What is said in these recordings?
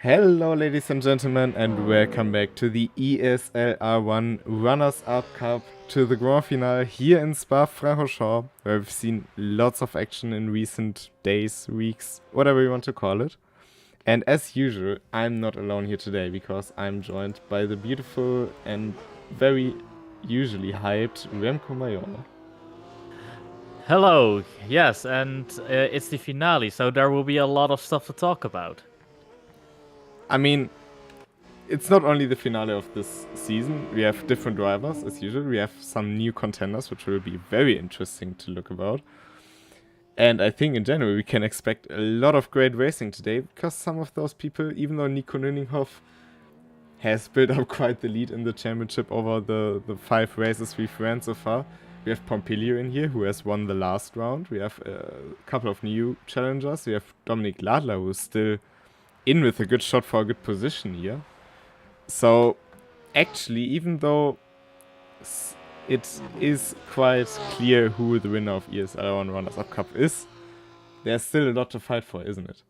Hello, ladies and gentlemen, and welcome back to the ESL R1 Runners-Up Cup to the Grand Finale here in Spa-Franchorchamps, where we've seen lots of action in recent days, weeks, whatever you want to call it. And as usual, I'm not alone here today because I'm joined by the beautiful and very usually hyped Remco Mayor. Hello, yes, and it's the finale, so there will be a lot of stuff to talk about. I mean, it's not only the finale of this season. We have different drivers, as usual. We have some new contenders, which will be very interesting to look about. And I think in general, we can expect a lot of great racing today, because some of those people, even though Nico Nüninghoff has built up quite the lead in the championship over the 5 races we've ran so far, we have Pompilio in here, who has won the last round. We have a couple of new challengers. We have Dominic Ladler, who's still in with a good shot for a good position here. So, actually, even though it is quite clear who the winner of ESL R1 Runners-Up Cup is, there's still a lot to fight for, isn't it?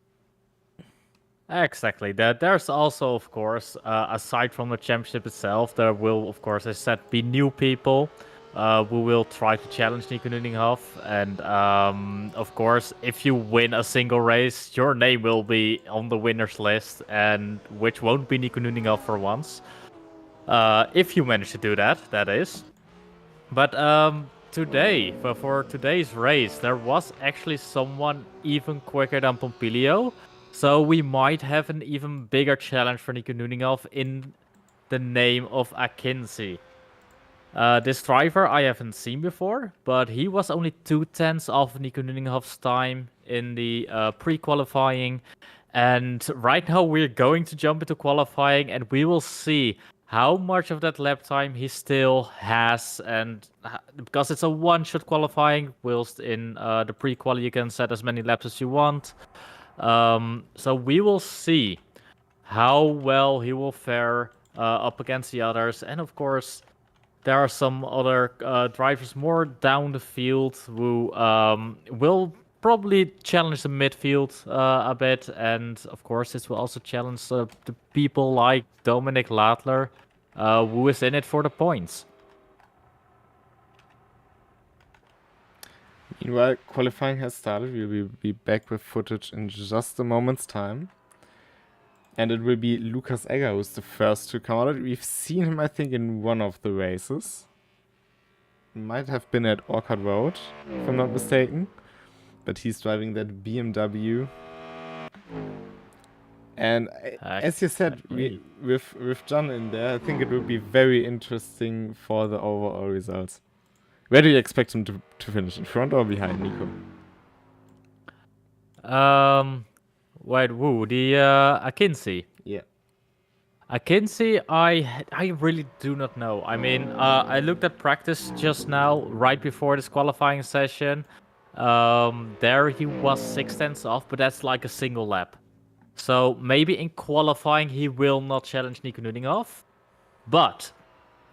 Exactly. There's also, of course, aside from the championship itself, there will, of course, as I said, be new people who will try to challenge Nico Nüninghoff. And, of course, if you win a single race, your name will be on the winner's list, and which won't be Nico Nüninghoff for once. If you manage to do that, that is. But today, for today's race, there was actually someone even quicker than Pompilio. So we might have an even bigger challenge for Nico Nüninghoff in the name of Akinci. This driver I haven't seen before, but he was only 2/10 of Nico Nüninghoff's time in the pre-qualifying. And right now we're going to jump into qualifying, and we will see how much of that lap time he still has. And because it's a one-shot qualifying, whilst in the pre-qual you can set as many laps as you want. So we will see how well he will fare up against the others. And of course, there are some other drivers more down the field who will probably challenge the midfield a bit. And of course, this will also challenge the people like Dominic Ladler, who is in it for the points. Meanwhile, qualifying has started. We will be back with footage in just a moment's time. And it will be Lukas Egger who's the first to come out. We've seen him, I think, in one of the races. Might have been at Orchard Road, if I'm not mistaken. But he's driving that BMW. And as you said, with John in there, I think it will be very interesting for the overall results. Where do you expect him to finish? In front or behind Nico? Wait, who? The Akinci. Yeah. Akinci, I really do not know. I mean, I looked at practice just now, right before this qualifying session. There he was 6/10 off, but that's like a single lap. So maybe in qualifying he will not challenge Nico Nüninghoff. But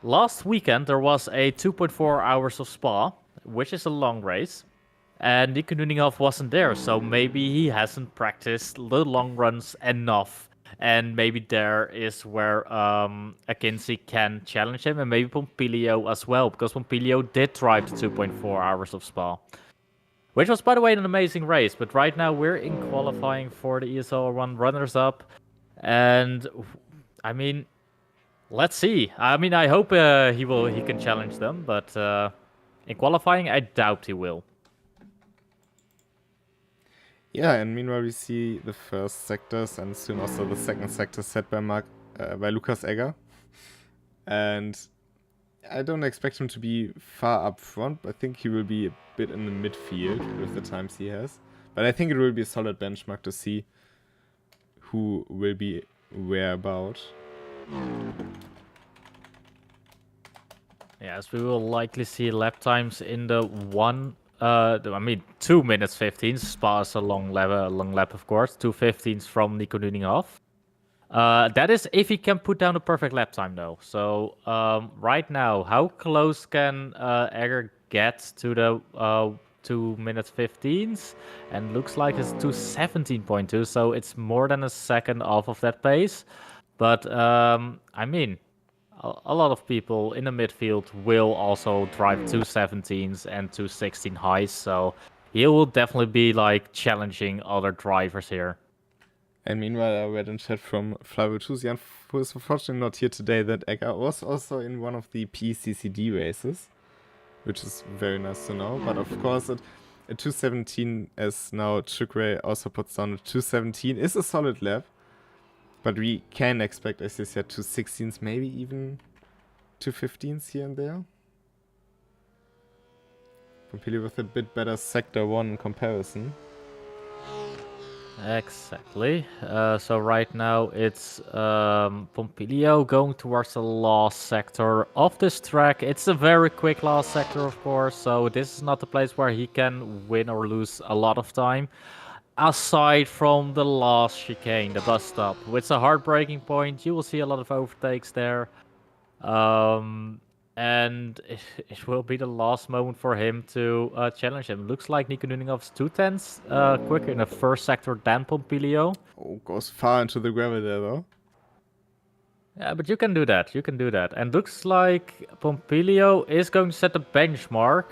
last weekend there was a 2.4 hours of Spa, which is a long race. And Nico Nüninghoff wasn't there, so maybe he hasn't practiced the long runs enough. And maybe there is where Akinci can challenge him, and maybe Pompilio as well, because Pompilio did drive the 2.4 hours of Spa. Which was, by the way, an amazing race, but right now we're in qualifying for the ESL R1 runners-up. And, I mean, let's see. I mean, I hope he can challenge them, but in qualifying, I doubt he will. Yeah, and meanwhile we see the first sectors and soon also the second sector set by by Lukas Egger. And I don't expect him to be far up front. I think he will be a bit in the midfield with the times he has. But I think it will be a solid benchmark to see who will be whereabout. Yes, we will likely see lap times in the 2 minutes 15. Spa is a long lap, of course. 2:15s from Nico Nüninghoff. That is if he can put down a perfect lap time, though. So right now, how close can Egger get to 2 minutes 15s, and looks like it's 2:17.2, so it's more than a second off of that pace. But I mean, a lot of people in the midfield will also drive 2:17s and 2:16 highs, so he will definitely be like challenging other drivers here. And meanwhile, I read in chat from Flavio2, who is unfortunately not here today, that Egger was also in one of the PCCD races, which is very nice to know. But of course, a 2:17, as now Chukray also puts down, a 2:17 is a solid lap. But we can expect, as you said, 2:16s, maybe even 2:15s here and there. Pompili with a bit better Sector 1 in comparison. Exactly. So right now it's Pompilio going towards the last sector of this track. It's a very quick last sector, of course, so this is not the place where he can win or lose a lot of time. Aside from the last chicane, the bus stop, it's a heartbreaking point. You will see a lot of overtakes there. And it will be the last moment for him to challenge him. Looks like Nico Nuningov's 2/10s quicker in the first sector than Pompilio. Oh, goes far into the gravel there, though. Yeah, but you can do that. You can do that. And looks like Pompilio is going to set the benchmark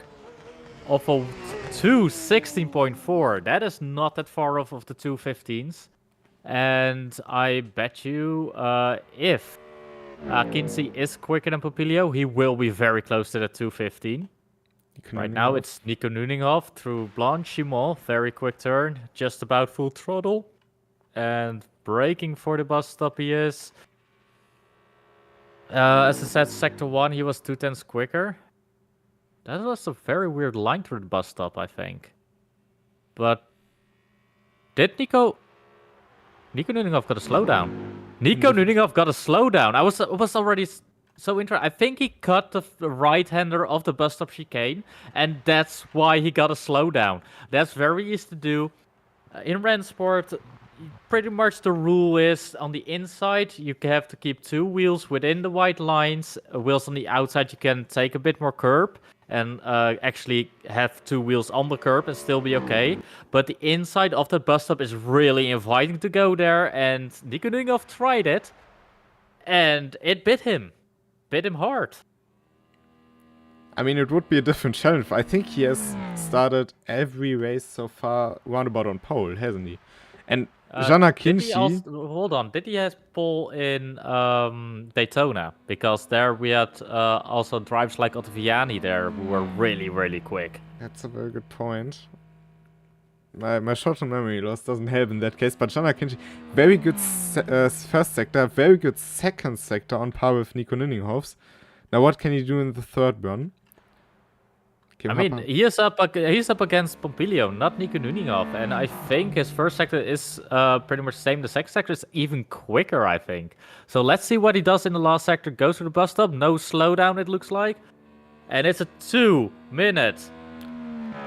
of a 2:16.4. That is not that far off of the 2:15s. And I bet you if Kinsey is quicker than Pompilio, he will be very close to the 2:15. Right now it's Nico Nuninghoff through Blanchimont. Very quick turn, just about full throttle. And braking for the bus stop he is. As I said, Sector 1, he was 2/10s quicker. That was a very weird line through the bus stop, I think. But did Nico Nuninghoff got a slowdown? Nico Nuninghoff got a slowdown. I was already so interested. I think he cut the right-hander of the bus stop chicane, and that's why he got a slowdown. That's very easy to do. In RENNSPORT, pretty much the rule is on the inside you have to keep 2 wheels within the white lines. Wheels on the outside you can take a bit more curb and actually have 2 wheels on the curb and still be okay. But the inside of the bus stop is really inviting to go there, and Nico Nuninghoff tried it, and it bit him hard. I mean, it would be a different challenge. I think he has started every race so far roundabout on pole, hasn't he? And Jana Kinshi... Hold on, did he have pole in Daytona? Because there we had also drivers like Ottaviani there who were really, really quick. That's a very good point. My short-term memory loss doesn't help in that case, but Jana Kinshi, very good first sector, very good second sector on par with Nico Nuninghoff's. Now what can he do in the third run? I mean, he's up against Pompilio, not Nico Nuninghoff, and I think his first sector is pretty much the same. The second sector is even quicker, I think. So let's see what he does in the last sector. Goes to the bus stop, no slowdown it looks like. And it's a 2 minutes.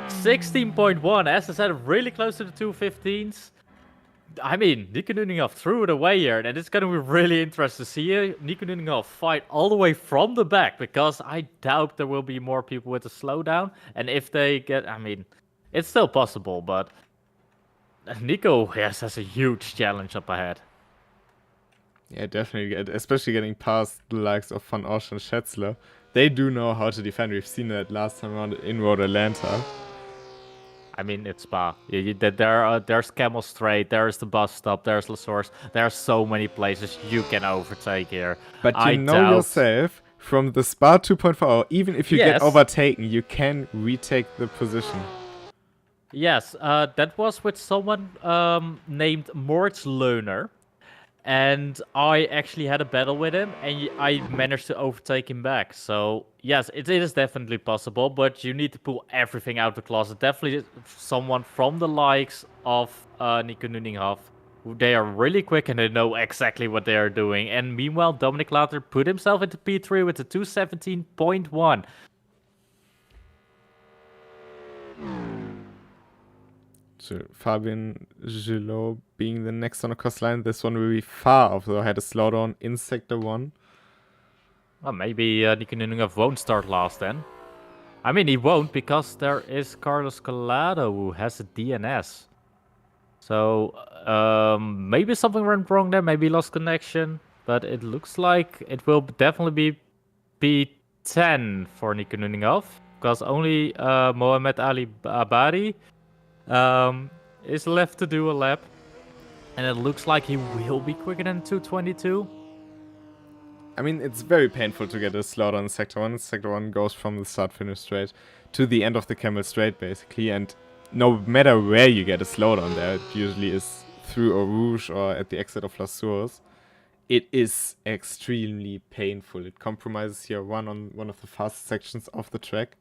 16.1, as I said, really close to the 2:15s. I mean, Nico Nuninghoff threw it away here, and it's going to be really interesting to see Nico Nuninghoff fight all the way from the back, because I doubt there will be more people with a slowdown. And if they get, I mean, it's still possible, but Nico, yes, has a huge challenge up ahead. Yeah, definitely, especially getting past the likes of Van Osch and Schätzler. They do know how to defend. We've seen that last time around in Road Atlanta. I mean, it's Spa. There's Camel Straight, there's the bus stop, there's La Source. There are so many places you can overtake here. But you know yourself, from the Spa 2.4, even if you get overtaken, you can retake the position. Yes, that was with someone named Moritz Leuner. And I actually had a battle with him, and I managed to overtake him back. So, yes, it is definitely possible, but you need to pull everything out of the closet. Definitely someone from the likes of Nico Nuninghoff. They are really quick, and they know exactly what they are doing. And meanwhile, Dominic Later put himself into P3 with a 2:17.1. So Fabian Gillot being the next on the cost line. This one will be far off, though. I had a slowdown in Sector 1. Well, maybe Nico Nuninghoff won't start last then. I mean, he won't because there is Carlos Collado who has a DNS. So maybe something went wrong there. Maybe lost connection. But it looks like it will definitely be P10 for Nico Nuninov. Because only Mohamed Ali Abadi is left to do a lap. And it looks like he will be quicker than 222. I mean, it's very painful to get a slot on Sector 1. Sector 1 goes from the start-finish straight to the end of the Camel Straight, basically. And no matter where you get a slowdown there, it usually is through Eau Rouge or at the exit of La Source. It is extremely painful. It compromises here on one of the fastest sections of the track.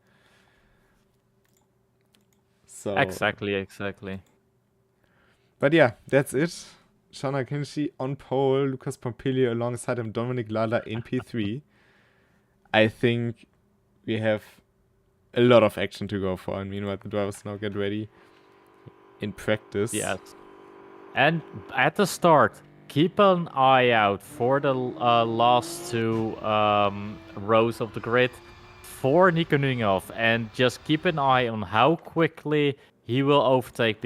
So Exactly. But yeah, that's it. Shana Kinshi on pole, Lucas Pompilio alongside him, Dominic Lala in P3. I think we have a lot of action to go for, and meanwhile the drivers now get ready in practice. Yes. And at the start, keep an eye out for the last two rows of the grid for Nico Nuninov, and just keep an eye on how quickly he will overtake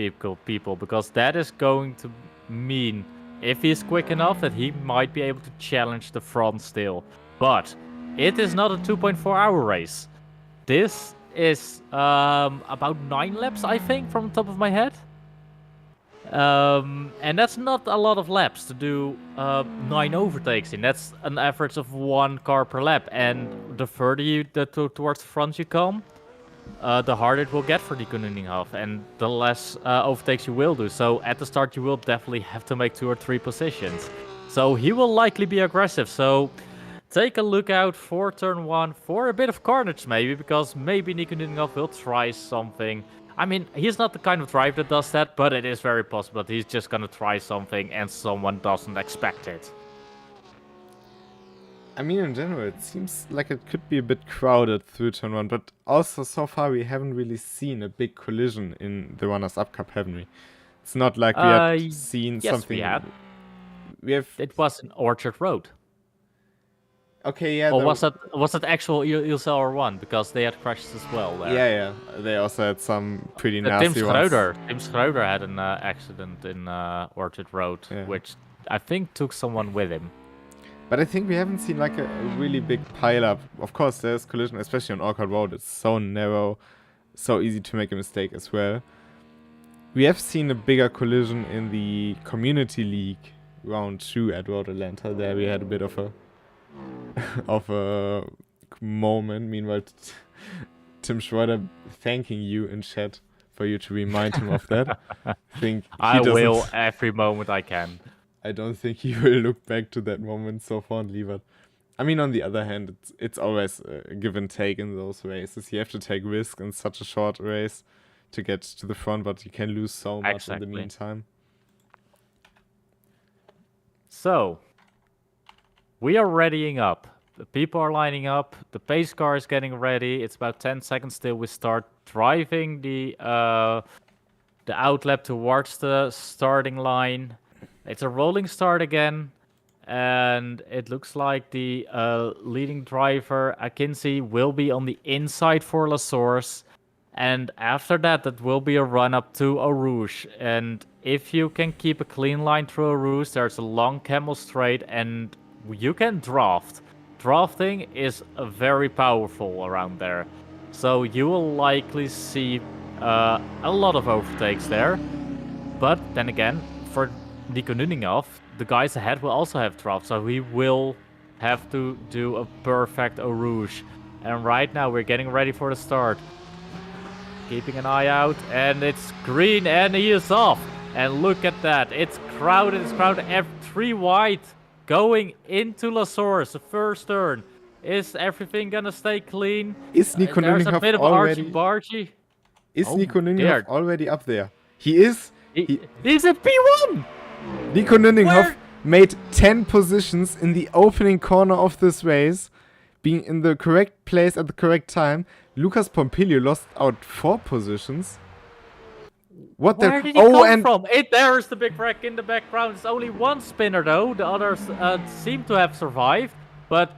people, because that is going to mean, if he's quick enough, that he might be able to challenge the front still. But it is not a 2.4-hour race. This is about 9 laps, I think, from the top of my head. And that's not a lot of laps to do 9 overtakes in. That's an average of 1 car per lap. And the further you towards the front you come, the harder it will get for Nico Nuninov, and the less overtakes you will do. So at the start you will definitely have to make 2 or 3 positions. So he will likely be aggressive. So take a look out for turn 1 for a bit of carnage maybe, because maybe Nico Nuninov will try something. I mean, he's not the kind of driver that does that, but it is very possible that he's just gonna try something and someone doesn't expect it. I mean, in general, it seems like it could be a bit crowded through turn 1, but also so far we haven't really seen a big collision in the Runners-Up Cup, haven't we? It's not like we have seen something. Yes, we have. It was an Orchard Road. Okay, yeah. Or was that actual ESL R1? Because they had crashes as well there. Yeah. They also had some pretty nasty ones. Tim Schroeder had an accident in Orchard Road, which I think took someone with him. But I think we haven't seen like a really big pile-up. Of course, there's collision, especially on Orchard Road. It's so narrow, so easy to make a mistake as well. We have seen a bigger collision in the Community League round 2 at Road Atlanta. There we had a bit of a moment. Meanwhile, Tim Schroeder thanking you in chat for you to remind him of that. I will every moment I can. I don't think he will look back to that moment so fondly, but I mean, on the other hand, it's always a give and take in those races. You have to take risk in such a short race to get to the front, but you can lose so much in the meantime. So, we are readying up. The people are lining up. The pace car is getting ready. It's about 10 seconds till we start driving the outlap towards the starting line. It's a rolling start again, and it looks like the leading driver, Akinci, will be on the inside for La Source, and after that, that will be a run up to Eau Rouge. And if you can keep a clean line through Eau Rouge, there's a long camel straight, and you can draft. Drafting is very powerful around there, so you will likely see a lot of overtakes there. But then again, for Nico Nuninov, the guys ahead will also have drafts, so he will have to do a perfect Eau Rouge. And right now we're getting ready for the start. Keeping an eye out, and it's green, and he is off. And look at that, it's crowded, F3 wide, going into La Source, the first turn. Is everything gonna stay clean? Is Nico Nuninov already? Is Nico Nuninov already up there? He is. He's at P1. Nico Nuninov made 10 positions in the opening corner of this race, being in the correct place at the correct time. Lucas Pompilio lost out 4 positions. Where did he come from? There's the big wreck in the background. It's only one spinner though. The others seem to have survived. But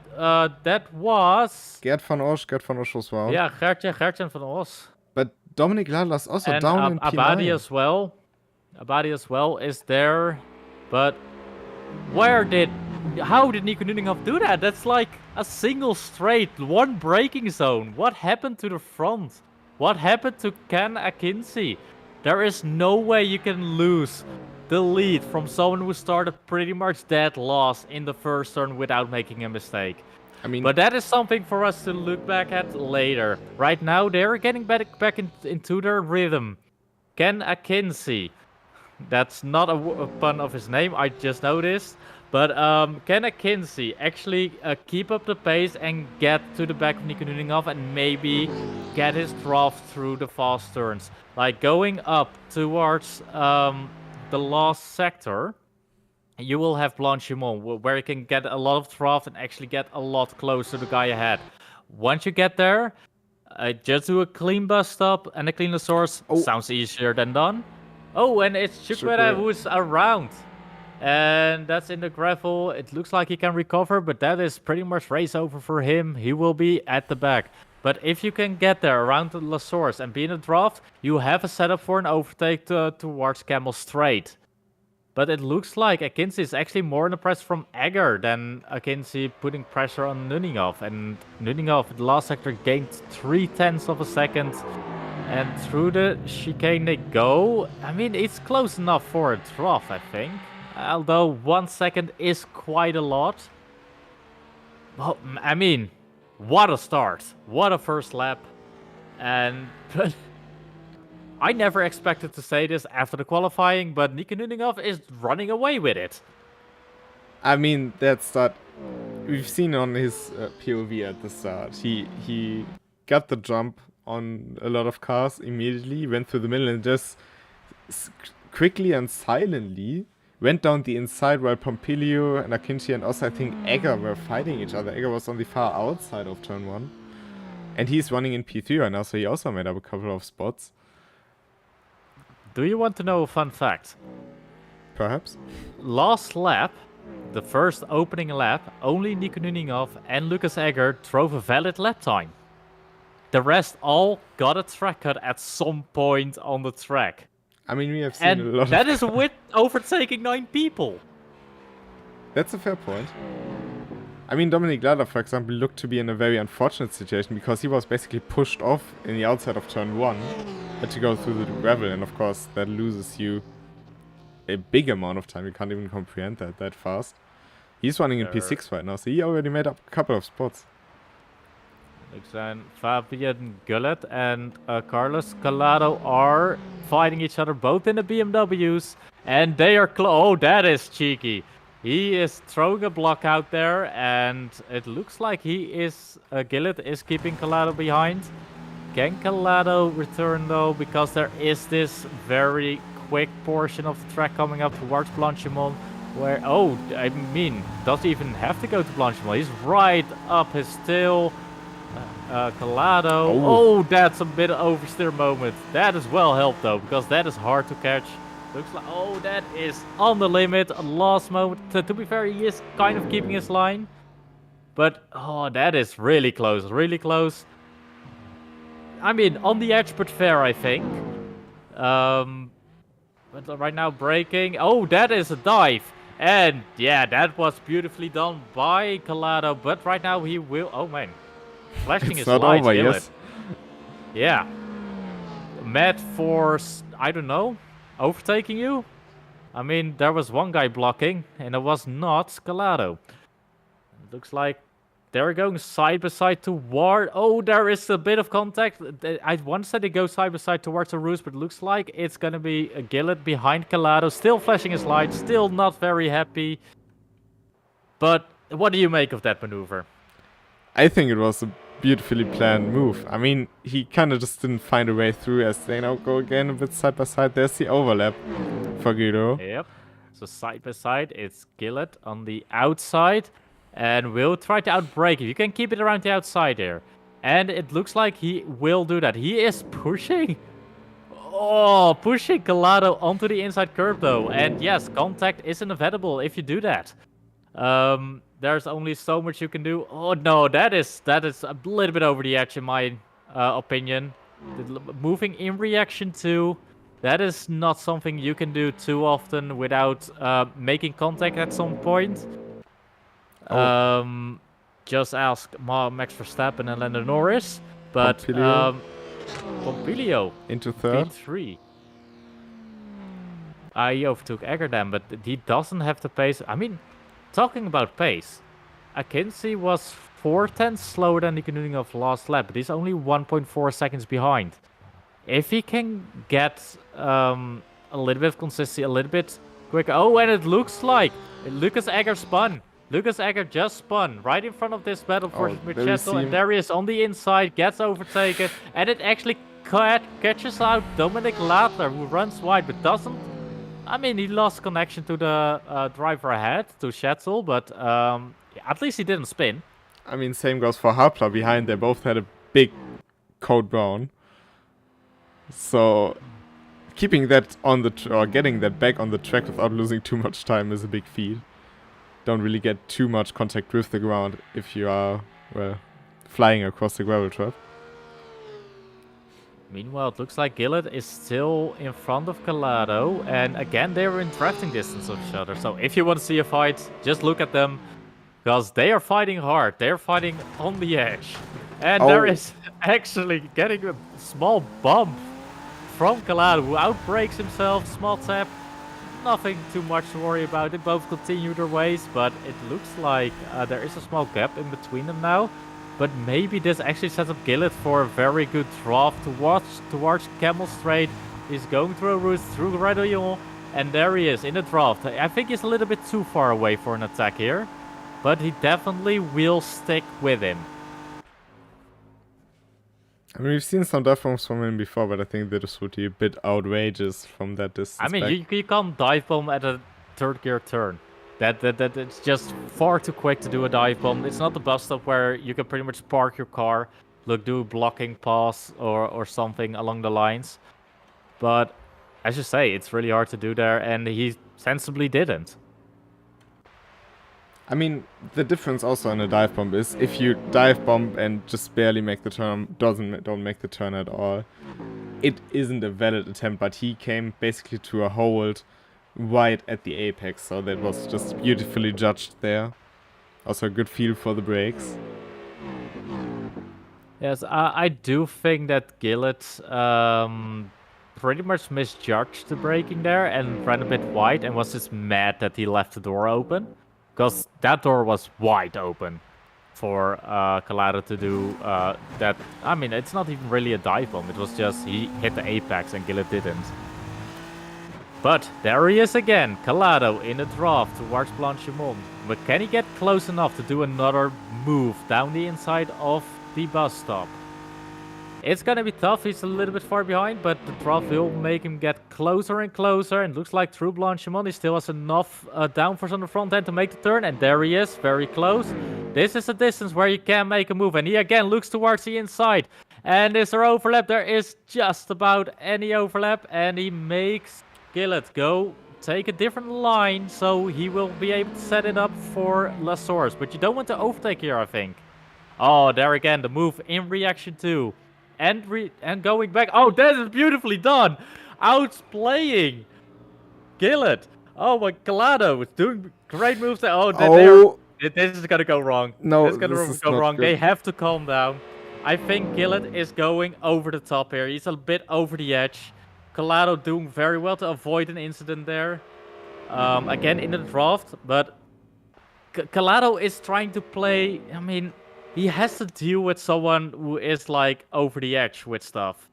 that was... Gerd van Osch was round. Yeah, Gertjan van Os. But Dominic Ladler's also And down in P9. Abadi as well. Abadi as well is there. But how did Nico Nuninghoff do that? That's like a single straight, one braking zone. What happened to the front? What happened to Ken Akinci? There is no way you can lose the lead from someone who started pretty much dead last in the first turn without making a mistake. I mean, But that is something for us to look back at later. Right now, they're getting back into their rhythm. Ken Akinci. That's not a pun of his name, I just noticed. But Ken Akinci actually keep up the pace and get to the back of Nico Nuninghoff and maybe get his draft through the fast turns. Like going up towards the last sector, you will have Blanchimont, where you can get a lot of draft and actually get a lot closer to the guy ahead. Once you get there, just do a clean bus stop and a clean source. Oh. Sounds easier than done. Oh, and it's Chukwueze who's around. And that's in the gravel. It looks like he can recover, but that is pretty much race over for him. He will be at the back. But if you can get there around the La Source and be in a draft, you have a setup for an overtake towards Camel Straight. But it looks like Akinci is actually more in the press from Egger than Akinci putting pressure on Nuninghoff. And Nuninghoff, the last sector, gained 0.3 of a second. And through the chicane they go. I mean, it's close enough for a draft, I think. Although 1 second is quite a lot. Well, I mean, what a start. What a first lap. And I never expected to say this after the qualifying, but Nico Nuninghoff is running away with it. I mean, that start, we've seen on his POV at the start. He got the jump on a lot of cars immediately, went through the middle and just quickly and silently went down the inside while Pompilio and Akinci and also I think Egger were fighting each other. Egger was on the far outside of turn 1. And he's running in P3 right now, so he also made up a couple of spots. Do you want to know a fun fact? Perhaps. Last lap, the first opening lap, only Nico Nuninghoff and Lucas Egger drove a valid lap time. The rest all got a track cut at some point on the track. I mean, we have seen a lot And that of is with overtaking 9 people. That's a fair point. I mean, Dominic Ladler, for example, looked to be in a very unfortunate situation because he was basically pushed off in the outside of turn 1. Had to go through the gravel, and of course that loses you a big amount of time. You can't even comprehend that fast. He's running in P6 right now, so he already made up a couple of spots. Fabian Gullet and Carlos Calado are fighting each other both in the BMWs, and they are oh, that is cheeky. He is throwing a block out there, and it looks like he is Gillett is keeping Calado behind. Can Calado return though, because there is this very quick portion of the track coming up towards Blanchimont, where I mean, doesn't even have to go to Blanchimont. He's right up his tail. Calado. Oh, that's a bit of oversteer moment. That is well helped though, because that is hard to catch. Looks like, oh, that is on the limit. Last moment. To be fair, he is kind of keeping his line. But, oh, that is really close. Really close. I mean, on the edge, but fair, I think. But right now, braking. Oh, that is a dive. And, yeah, that was beautifully done by Calado. But right now, he will... Oh, man. Flashing his lights. Over, yes. Yeah. Mad Force, I don't know. Overtaking you? I mean, there was one guy blocking, and it was not Calado. It looks like they're going side by side toward... Oh, there is a bit of contact. I once said they go side by side towards the roost, but it looks like it's going to be a Gillett behind Calado. Still flashing his lights, still not very happy. But what do you make of that maneuver? I think it was a beautifully planned move. I mean, he kind of just didn't find a way through as they now go again a bit side by side. There's the overlap for Guido. Yep. So side by side, it's Gillett on the outside. And we'll try to outbrake it. You can keep it around the outside here. And it looks like he will do that. He is pushing. Oh, pushing Calado onto the inside curb though. And yes, contact is inevitable if you do that. there's only so much you can do. Oh no, that is a little bit over the edge in my opinion. Moving in reaction to, that is not something you can do too often without making contact at some point. Just ask Max Verstappen and Lando Norris. But Pompilio into third. P3. He overtook Eggerdam, but he doesn't have the pace. I mean, talking about pace, Akinci was 4/10 slower than the Knuding of last lap, but he's only 1.4 seconds behind. If he can get a little bit of consistency, a little bit quicker. Oh, and it looks like Lucas Egger spun. Lucas Egger just spun right in front of this battle for Machado, and there he is on the inside, gets overtaken, and it actually catches out Dominic Ladler, who runs wide, but doesn't. I mean, he lost connection to the driver ahead, to Schetzel, but at least he didn't spin. I mean, same goes for Harpla behind. They both had a big code brown. So, keeping that on the or getting that back on the track without losing too much time is a big feat. Don't really get too much contact with the ground if you are, well, flying across the gravel trap. Meanwhile, it looks like Gillett is still in front of Calado, and again, they're in drafting distance of each other. So if you want to see a fight, just look at them, because they are fighting hard. They're fighting on the edge. And there is actually getting a small bump from Calado, who outbreaks himself, small tap. Nothing too much to worry about. They both continue their ways, but it looks like there is a small gap in between them now. But maybe this actually sets up Gillett for a very good draft towards Camel Straight. He's going through a route through Radeon, and there he is in the draft. I think he's a little bit too far away for an attack here, but he definitely will stick with him. I mean, we've seen some dive bombs from him before, but I think this would be a bit outrageous from that distance. I mean, you can't dive bomb at a third gear turn. That it's just far too quick to do a dive bomb. It's not the bus stop where you can pretty much park your car, do a blocking pass or something along the lines. But as you say, it's really hard to do there, and he sensibly didn't. I mean, the difference also in a dive bomb is if you dive bomb and just barely make the turn, don't make the turn at all, it isn't a valid attempt. But he came basically to a hold right at the apex, so that was just beautifully judged there. Also a good feel for the brakes. Yes, I do think that Gillett pretty much misjudged the braking there and ran a bit wide and was just mad that he left the door open. Because that door was wide open for Calado to do that. I mean, it's not even really a dive bomb. It was just he hit the apex and Gillett didn't. But there he is again, Calado in the draft towards Blanchimont. But can he get close enough to do another move down the inside of the bus stop? It's gonna be tough, he's a little bit far behind, but the draft will make him get closer and closer. And looks like through Blanchimont, he still has enough downforce on the front end to make the turn. And there he is, very close. This is a distance where you can make a move. And he again looks towards the inside. And is there overlap? There is just about any overlap. And he makes Gillett go take a different line, so he will be able to set it up for Lassource. But you don't want to overtake here, I think. Oh, there again, the move in reaction to. And going back. Oh, that is beautifully done. Outplaying Gillett. Oh my, Calado is doing great moves there. Oh, this is gonna go wrong. No, this is gonna go wrong. Good. They have to calm down. I think Gillett is going over the top here. He's a bit over the edge. Calado doing very well to avoid an incident there. Again in the draft, but Calado is trying to play. I mean, he has to deal with someone who is like over the edge with stuff.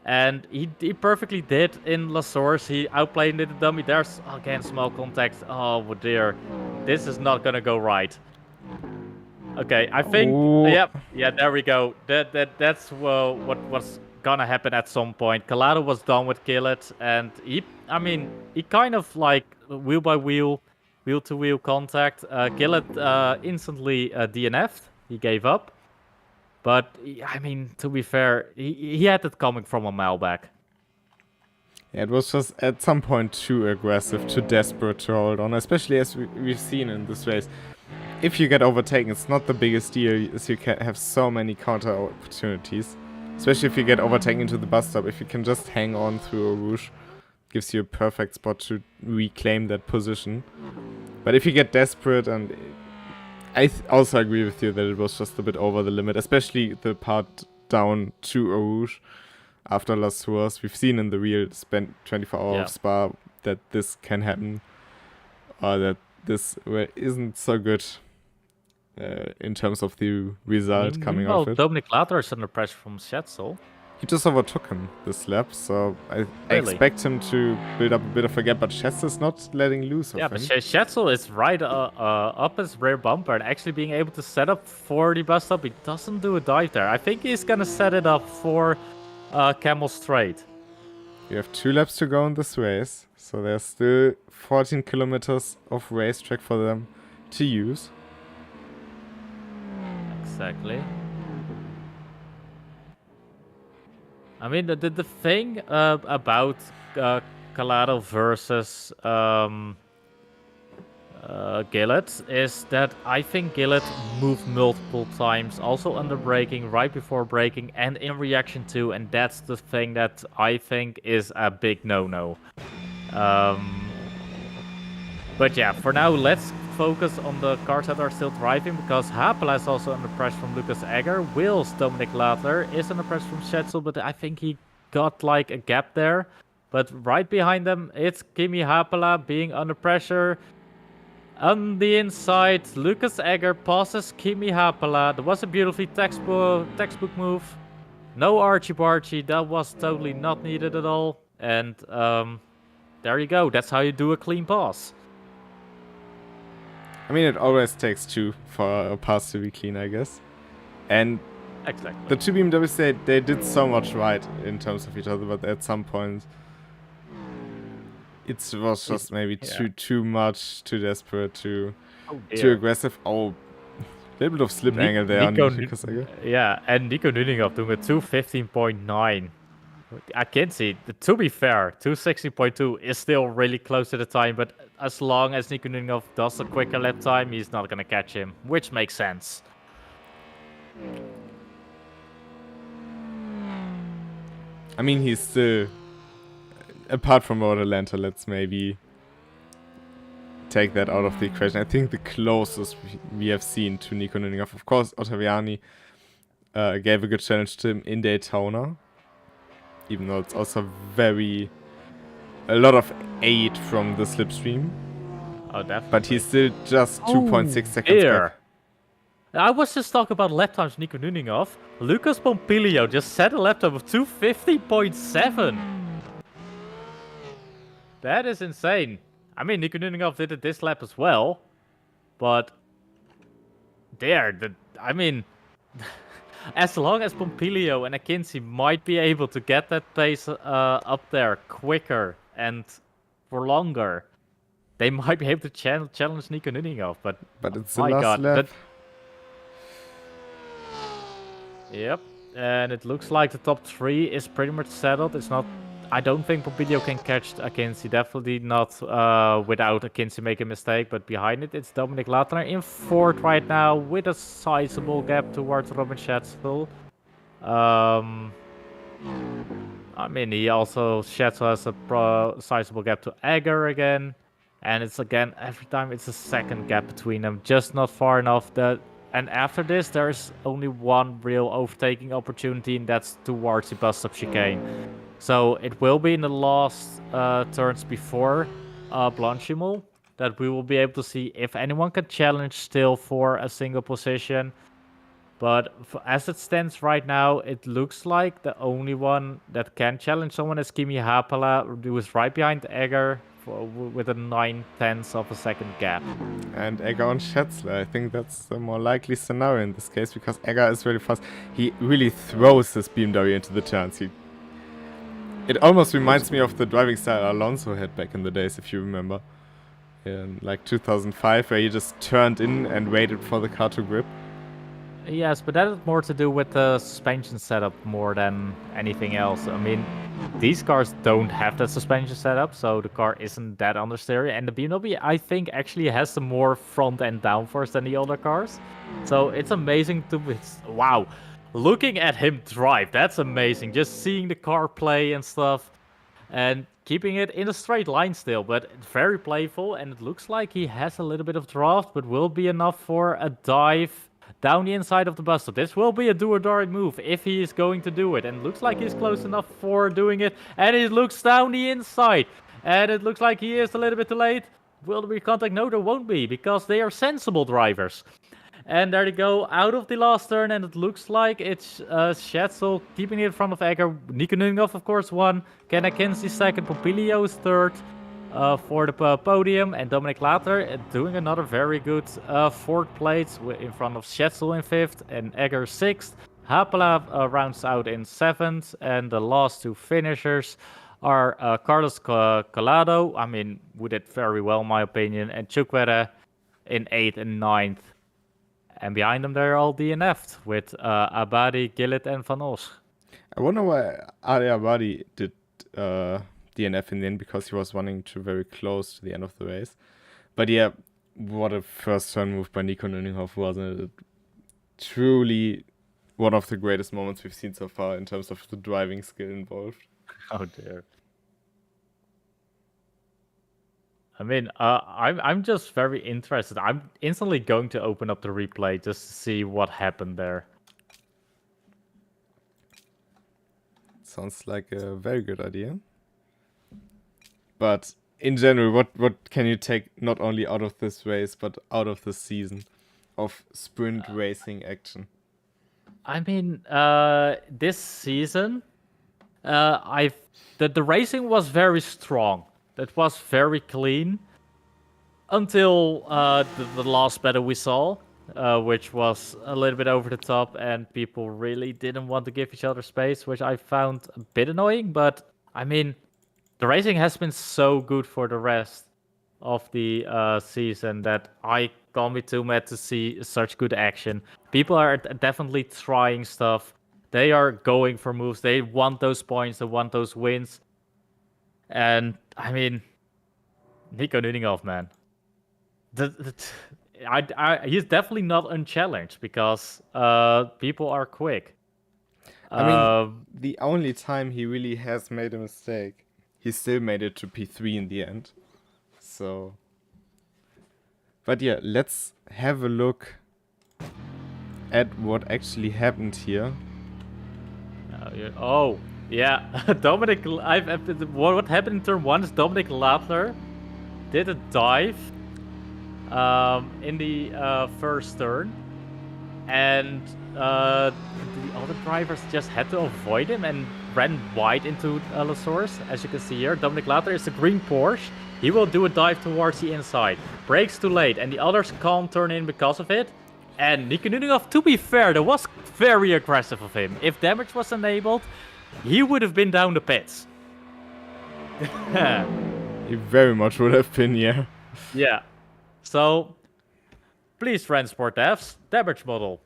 And he perfectly did in Lassource. He outplayed the dummy. There's again small contact. Oh dear. This is not gonna go right. Okay, I think yeah, there we go. That's what's gonna happen at some point. Calado was done with Gillett, and he kind of like wheel by wheel to wheel contact. Gillett instantly DNF'd. He gave up. But, I mean, to be fair, he had it coming from a mile back. Yeah, it was just at some point too aggressive, too desperate to hold on, especially as we've seen in this race. if you get overtaken, it's not the biggest deal, as you can have so many counter opportunities. Especially if you get overtaken into the bus stop, if you can just hang on through a Rouge, gives you a perfect spot to reclaim that position. But if you get desperate, and I also agree with you that it was just a bit over the limit, especially the part down to a Rouge after Las Tours. We've seen in the real 24 hour of Spa that this can happen, or that this isn't so good in terms of the result coming off it. Dominic Latter is under pressure from Schetzel. He just overtook him this lap, so I expect him to build up a bit of a gap, but Schetzel's not letting loose of him. But Schetzel is right up his rear bumper and actually being able to set up for the bus stop. He doesn't do a dive there. I think he's going to set it up for Camel Straight. You have 2 laps to go in this race, so there's still 14 kilometers of racetrack for them to use. Exactly. I mean, the thing about Calado versus Gillett is that I think Gillett moved multiple times, also under braking, right before braking, and in reaction to, and that's the thing that I think is a big no-no. But yeah, for now, let's focus on the cars that are still driving, because Hapela is also under pressure from Lucas Egger, whilst Dominic Ladler is under pressure from Schetzel, but I think he got like a gap there. But right behind them, it's Kimi Hapela being under pressure. On the inside, Lucas Egger passes Kimi Hapela. There was a beautifully textbook move. No archie-barchie, that was totally not needed at all. And there you go, that's how you do a clean pass. I mean, it always takes 2 for a pass to be clean, I guess. And exactly. The 2 BMWs, they did so much right in terms of each other, but at some point it was just maybe too much, too desperate, too aggressive. Oh, a little bit of slip angle there on Lucas Egger. Yeah, and Nico Nuninghoff doing a 2:15.9. I can see, to be fair, 2:16.2 is still really close to the time, but as long as Nico Nuninghoff does a quicker lap time, he's not going to catch him, which makes sense. I mean, he's still, apart from Road Atlanta, let's maybe take that out of the equation. I think the closest we have seen to Nico Nuninghoff, of course, Ottaviani gave a good challenge to him in Daytona. Even though it's also a lot of aid from the slipstream. Oh, definitely. But he's still just 2.6 seconds back. I was just talking about lap times, Nico Nuninghoff. Lucas Pompilio just set a lap time of 2:50.7. That is insane. I mean, Nico Nuninghoff did it this lap as well. But I mean... As long as Pompilio and Akinci might be able to get that pace up there quicker and for longer, they might be able to challenge Nico Nuninghoff. But it's the last lap. Yep, and it looks like the top 3 is pretty much settled. It's not. I don't think Pompilio can catch Akinci. Definitely not without Akinci making a mistake. But behind it, it's Dominic Latner in 4th right now with a sizable gap towards Robin Schetzel. I mean, Schetzel has a sizable gap to Egger again. And it's again, every time it's a second gap between them. Just not far enough. And after this, there's only one real overtaking opportunity, and that's towards the bus stop chicane. So it will be in the last turns before Blanchimel that we will be able to see if anyone can challenge still for a single position. But as it stands right now, it looks like the only one that can challenge someone is Kimi Hapela, who is right behind Egger with a 9/10 of a second gap. And Egger on Schätzler, I think that's the more likely scenario in this case, because Egger is really fast. He really throws his BMW into the turns. It almost reminds me of the driving style Alonso had back in the days, if you remember. In like 2005, where he just turned in and waited for the car to grip. Yes, but that is more to do with the suspension setup more than anything else. I mean, these cars don't have that suspension setup, so the car isn't that understeer. And the BMW, I think, actually has some more front and downforce than the other cars. So it's amazing to... wow. Looking at him drive, that's amazing. Just seeing the car play and stuff. And keeping it in a straight line still, but very playful. And it looks like he has a little bit of draft, but will be enough for a dive down the inside of the bus stop. This will be a do or die move if he is going to do it. And it looks like he's close enough for doing it. And it looks down the inside. And it looks like he is a little bit too late. Will there be contact? No, there won't be, because they are sensible drivers. And there they go, out of the last turn, and it looks like it's Schetzel keeping it in front of Egger. Nico Nuninghoff, of course, won. Kenna Kinsey second. Pompilio is third for the podium. And Dominic Later doing another very good fourth place in front of Schetzel in fifth and Egger sixth. Hapala rounds out in seventh. And the last two finishers are Carlos Collado, I mean, who did very well in my opinion, and Chukwere in eighth and ninth. And behind them, they're all DNF'd with Abadi, Gillett, and Van Os. I wonder why Ali Abadi did DNF in the end, because he was running to very close to the end of the race. But yeah, what a first turn move by Nico Nuninghoff, wasn't it? Truly one of the greatest moments we've seen so far in terms of the driving skill involved. Oh dear. I mean, I'm just very interested. I'm instantly going to open up the replay just to see what happened there. Sounds like a very good idea. But in general, what can you take not only out of this race, but out of the season of sprint racing action? I mean, this season, the racing was very strong. It was very clean until the last battle we saw, which was a little bit over the top, and people really didn't want to give each other space, which I found a bit annoying. But I mean, the racing has been so good for the rest of the season that I can't be too mad to see such good action. People are definitely trying stuff. They are going for moves. They want those points. They want those wins. And I mean, Nico Nuninghoff, man, he's definitely not unchallenged because people are quick. I mean, the only time he really has made a mistake, he still made it to P3 in the end. So, but yeah, let's have a look at what actually happened here. Oh. Yeah, Dominic. What happened in turn one is Dominic Ladler did a dive in the first turn, and the other drivers just had to avoid him and ran wide into La Source. As you can see here, Dominic Ladler is a green Porsche. He will do a dive towards the inside. Brakes too late, and the others can't turn in because of it. And Nico Nuninghoff, to be fair, that was very aggressive of him. If damage was enabled, he would have been down the pits. He very much would have been, yeah. Yeah. So, please, RENNSPORT devs, damage model.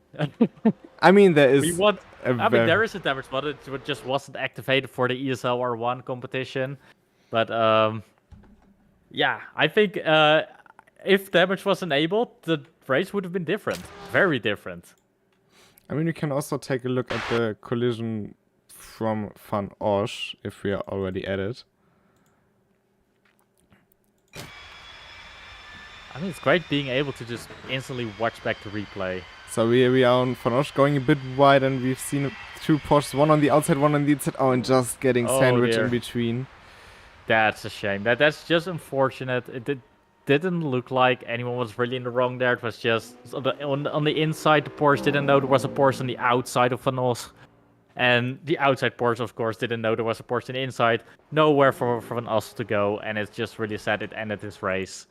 I mean, there is. There is a damage model. It just wasn't activated for the ESL R1 competition. But yeah, I think if damage was enabled, the race would have been different. Very different. I mean, you can also take a look at the collision from Van Osch, if we are already at it. I mean, it's great being able to just instantly watch back the replay. So we are on Van Osch going a bit wide, and we've seen two Porsches, one on the outside, one on the inside. Oh, and just getting sandwiched in between. That's a shame. That's just unfortunate. It didn't look like anyone was really in the wrong there. It was just on the inside, the Porsche didn't know there was a Porsche on the outside of Van Osch. And the outside Porsche, of course, didn't know there was a Porsche on the inside. Nowhere for Van Osch to go, and it's just really sad it ended this race.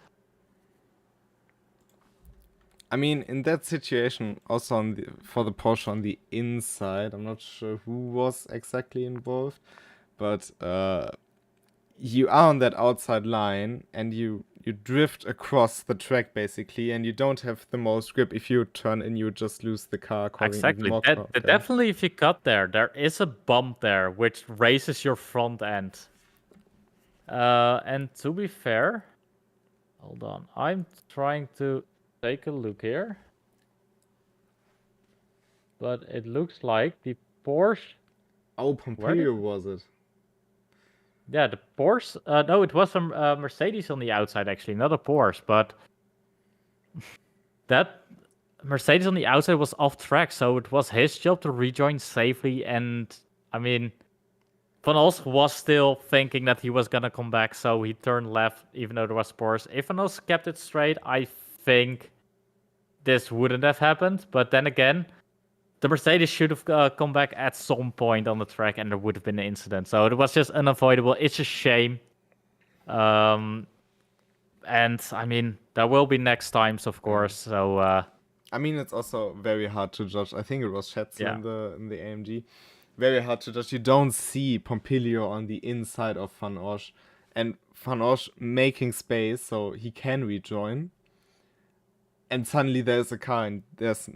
I mean, in that situation, also for the Porsche on the inside, I'm not sure who was exactly involved, but you are on that outside line, and you you drift across the track basically, and you don't have the most grip. If you turn in, you just lose the car, causing even Exactly. more chaos. Definitely, if you cut there is a bump there which raises your front end. And to be fair, hold on, I'm trying to take a look here, but it looks like the Porsche. Oh, Pompilio was it? Yeah, the Porsche. No, it was a Mercedes on the outside actually, not a Porsche, but that Mercedes on the outside was off track, so it was his job to rejoin safely. And I mean, Van Os was still thinking that he was gonna come back, so he turned left, even though there was Porsche. If Van Os kept it straight, I think this wouldn't have happened. But then again, the Mercedes should have come back at some point on the track, and there would have been an incident. So it was just unavoidable. It's a shame. And I mean, there will be next times, of course. So I mean, it's also very hard to judge. I think it was Schätzl in the AMG. Very hard to judge. You don't see Pompilio on the inside of Van Osch, and Van Osch making space so he can rejoin. And suddenly there's a car, and there's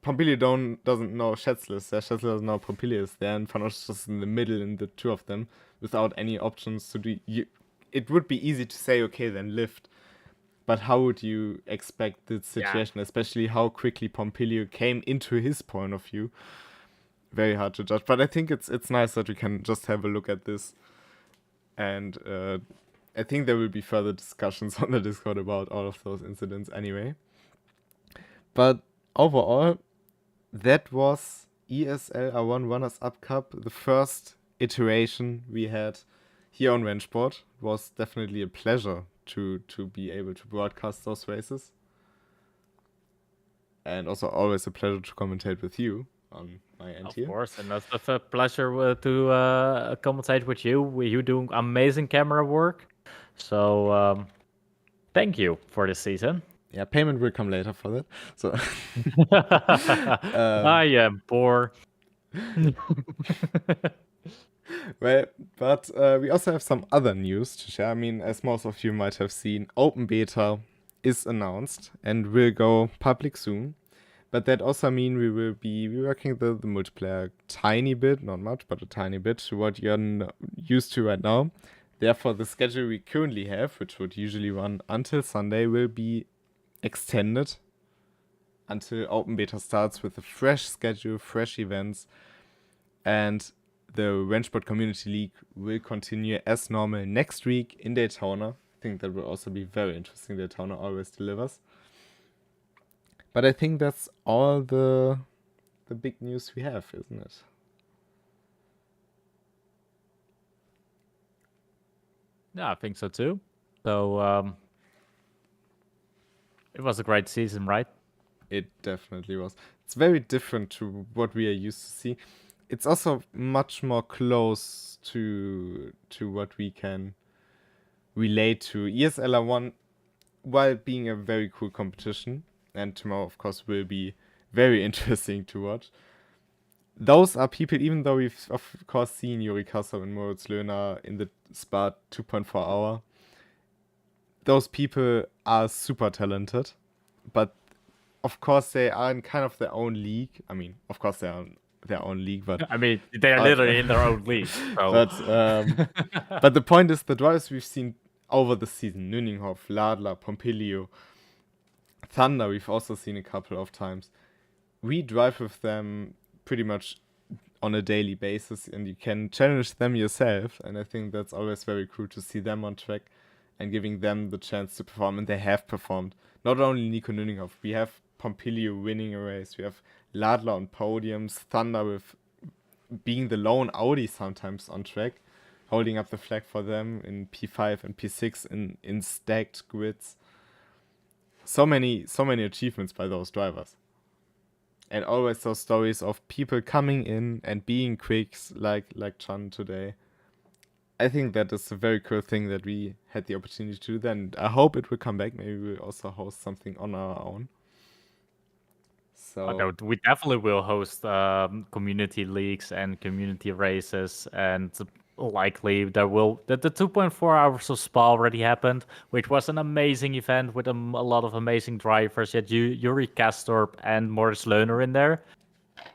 Pompilio doesn't know Schätzl is there. Schätzl doesn't know Pompilio is there, and Van Osch is just in the middle in the two of them without any options to do. It would be easy to say, okay, then lift. But how would you expect this situation, especially how quickly Pompilio came into his point of view? Very hard to judge. But I think it's nice that we can just have a look at this. And I think there will be further discussions on the Discord about all of those incidents anyway. But overall, that was ESL R1 Runners-Up Cup, the first iteration we had here on RENNSPORT. It was definitely a pleasure to be able to broadcast those races. And also always a pleasure to commentate with you on my end here. Of course, and it's a pleasure to commentate with you. You do amazing camera work. So thank you for this season. Yeah, payment will come later for that. So I am poor. Well, but we also have some other news to share. I mean, as most of you might have seen, open beta is announced and will go public soon. But that also means we will be reworking the multiplayer tiny bit, not much, but a tiny bit to what you're used to right now. Therefore, the schedule we currently have, which would usually run until Sunday, will be extended until open beta starts with a fresh schedule, fresh events, and the RENNSPORT Community League will continue as normal next week in Daytona. I think that will also be very interesting. Daytona always delivers. But I think that's all the big news we have, isn't it? Yeah, I think so too. So it was a great season, right? It definitely was. It's very different to what we are used to see. It's also much more close to what we can relate to. ESL R1, while being a very cool competition, and tomorrow, of course, will be very interesting to watch. Those are people, even though we've, of course, seen Yuri Kassov and Moritz Löhner in the Spa 2.4 hour, those people are super talented, but of course, they are in kind of their own league. I mean, of course, they are in their own league, but I mean, they are literally in their own league. So. But the point is, the drivers we've seen over the season, Nüninghoff, Ladler, Pompilio, Thunder, we've also seen a couple of times. We drive with them pretty much on a daily basis, and you can challenge them yourself. And I think that's always very cool to see them on track and giving them the chance to perform. And they have performed. Not only Nico Nüninghoff, we have Pompilio winning a race, we have Ladler on podiums, Thunder with being the lone Audi sometimes on track, holding up the flag for them in P5 and P6 in stacked grids. So many achievements by those drivers. And always those stories of people coming in and being quicks like Chan today. I think that is a very cool thing that we had the opportunity to do that. And I hope it will come back. Maybe we'll also host something on our own. So no, we definitely will host community leagues and community races, and likely there will the 2.4 hours of Spa already happened, which was an amazing event with a lot of amazing drivers. You had Yuri Kastorp and Morris Lerner in there,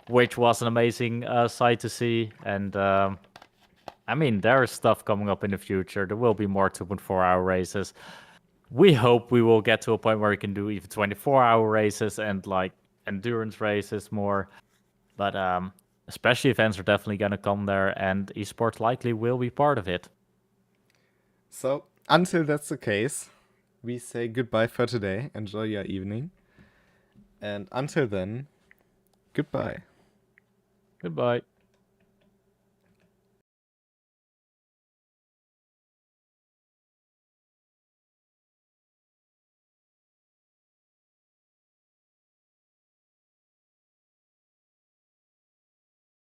which was an amazing sight to see. And I mean, there is stuff coming up in the future. There will be more 2.4-hour races. We hope we will get to a point where we can do even 24-hour races and like endurance races more. But especially events are definitely going to come there, and esports likely will be part of it. So, until that's the case, we say goodbye for today. Enjoy your evening. And until then, goodbye. Goodbye.